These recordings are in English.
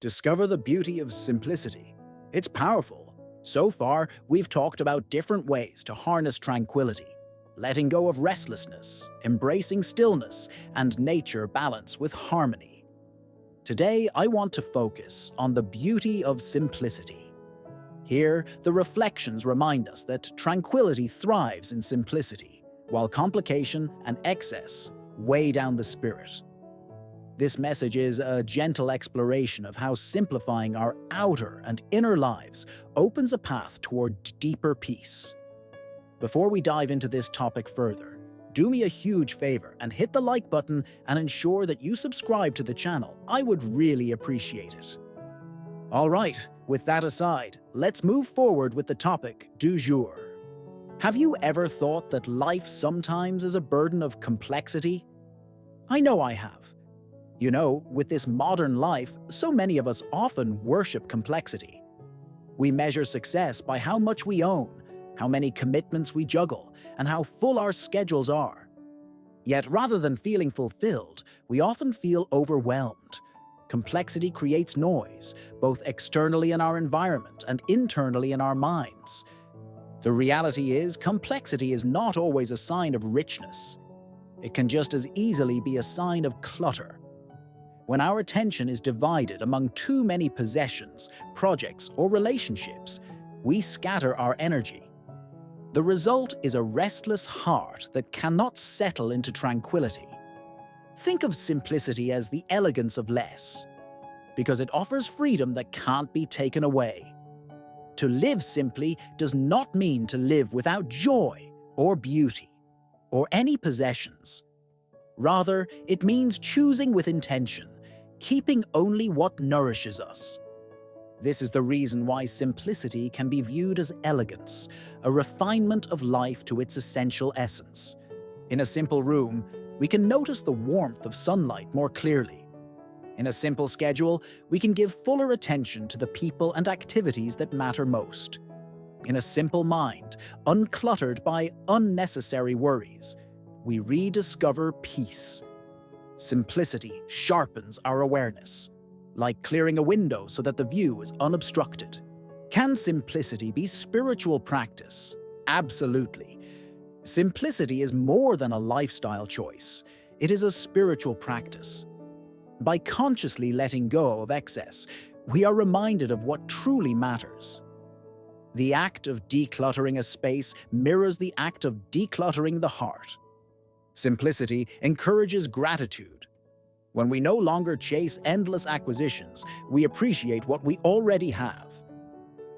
Discover the beauty of simplicity. It's powerful. So far, we've talked about different ways to harness tranquility, letting go of restlessness, embracing stillness, and nature balance with harmony. Today, I want to focus on the beauty of simplicity. Here, the reflections remind us that tranquility thrives in simplicity, while complication and excess weigh down the spirit. This message is a gentle exploration of how simplifying our outer and inner lives opens a path toward deeper peace. Before we dive into this topic further, do me a huge favor and hit the like button and ensure that you subscribe to the channel. I would really appreciate it. All right, with that aside, let's move forward with the topic du jour. Have you ever thought that life sometimes is a burden of complexity? I know I have. You know, with this modern life, so many of us often worship complexity. We measure success by how much we own, how many commitments we juggle, and how full our schedules are. Yet rather than feeling fulfilled, we often feel overwhelmed. Complexity creates noise, both externally in our environment and internally in our minds. The reality is, complexity is not always a sign of richness. It can just as easily be a sign of clutter. When our attention is divided among too many possessions, projects, or relationships, we scatter our energy. The result is a restless heart that cannot settle into tranquility. Think of simplicity as the elegance of less, because it offers freedom that can't be taken away. To live simply does not mean to live without joy or beauty or any possessions. Rather, it means choosing with intention, keeping only what nourishes us. This is the reason why simplicity can be viewed as elegance, a refinement of life to its essential essence. In a simple room, we can notice the warmth of sunlight more clearly. In a simple schedule, we can give fuller attention to the people and activities that matter most. In a simple mind, uncluttered by unnecessary worries, we rediscover peace. Simplicity sharpens our awareness, like clearing a window so that the view is unobstructed. Can simplicity be spiritual practice? Absolutely. Simplicity is more than a lifestyle choice. It is a spiritual practice. By consciously letting go of excess, we are reminded of what truly matters. The act of decluttering a space mirrors the act of decluttering the heart. Simplicity encourages gratitude. When we no longer chase endless acquisitions, we appreciate what we already have.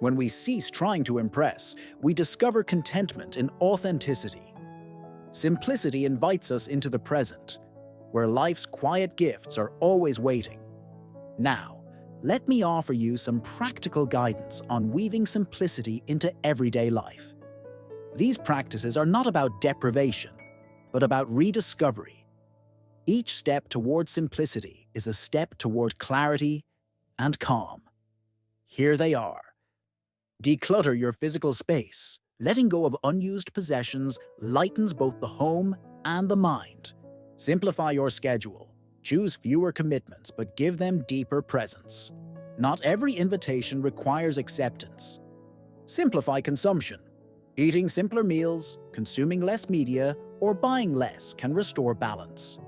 When we cease trying to impress, we discover contentment in authenticity. Simplicity invites us into the present, where life's quiet gifts are always waiting. Now, let me offer you some practical guidance on weaving simplicity into everyday life. These practices are not about deprivation, but about rediscovery. Each step toward simplicity is a step toward clarity and calm. Here they are. Declutter your physical space. Letting go of unused possessions lightens both the home and the mind. Simplify your schedule. Choose fewer commitments, but give them deeper presence. Not every invitation requires acceptance. Simplify consumption. Eating simpler meals, consuming less media, or buying less can restore balance.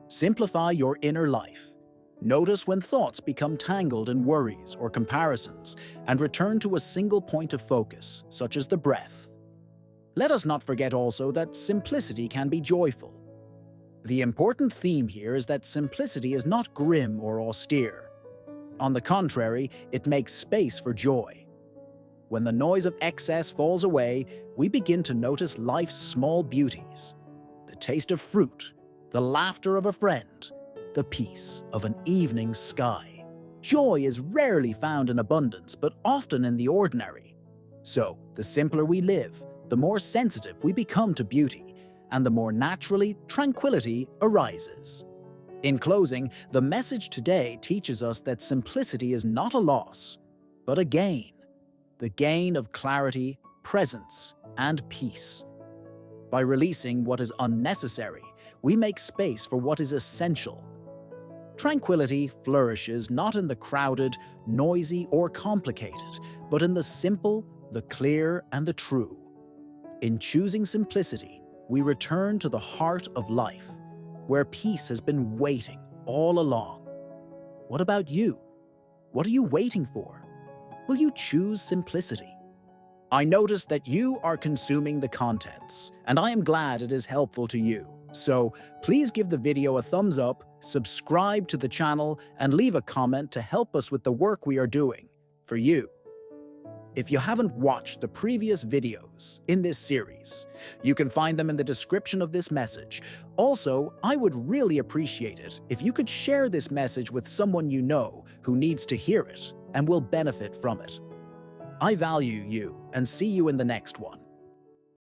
Simplify your inner life. Notice when thoughts become tangled in worries or comparisons, and return to a single point of focus, such as the breath. Let us not forget also that simplicity can be joyful. The important theme here is that simplicity is not grim or austere. On the contrary, it makes space for joy. When the noise of excess falls away, we begin to notice life's small beauties. The taste of fruit, the laughter of a friend, the peace of an evening sky. Joy is rarely found in abundance, but often in the ordinary. So, the simpler we live, the more sensitive we become to beauty, and the more naturally tranquility arises. In closing, the message today teaches us that simplicity is not a loss, but a gain. The gain of clarity, presence, and peace. By releasing what is unnecessary, we make space for what is essential. Tranquility flourishes not in the crowded, noisy, or complicated, but in the simple, the clear, and the true. In choosing simplicity, we return to the heart of life, where peace has been waiting all along. What about you? What are you waiting for? Will you choose simplicity? I noticed that you are consuming the contents, and I am glad it is helpful to you. So please give the video a thumbs up, subscribe to the channel, and leave a comment to help us with the work we are doing for you. If you haven't watched the previous videos in this series, you can find them in the description of this message. Also, I would really appreciate it if you could share this message with someone you know who needs to hear it and will benefit from it. I value you and see you in the next one.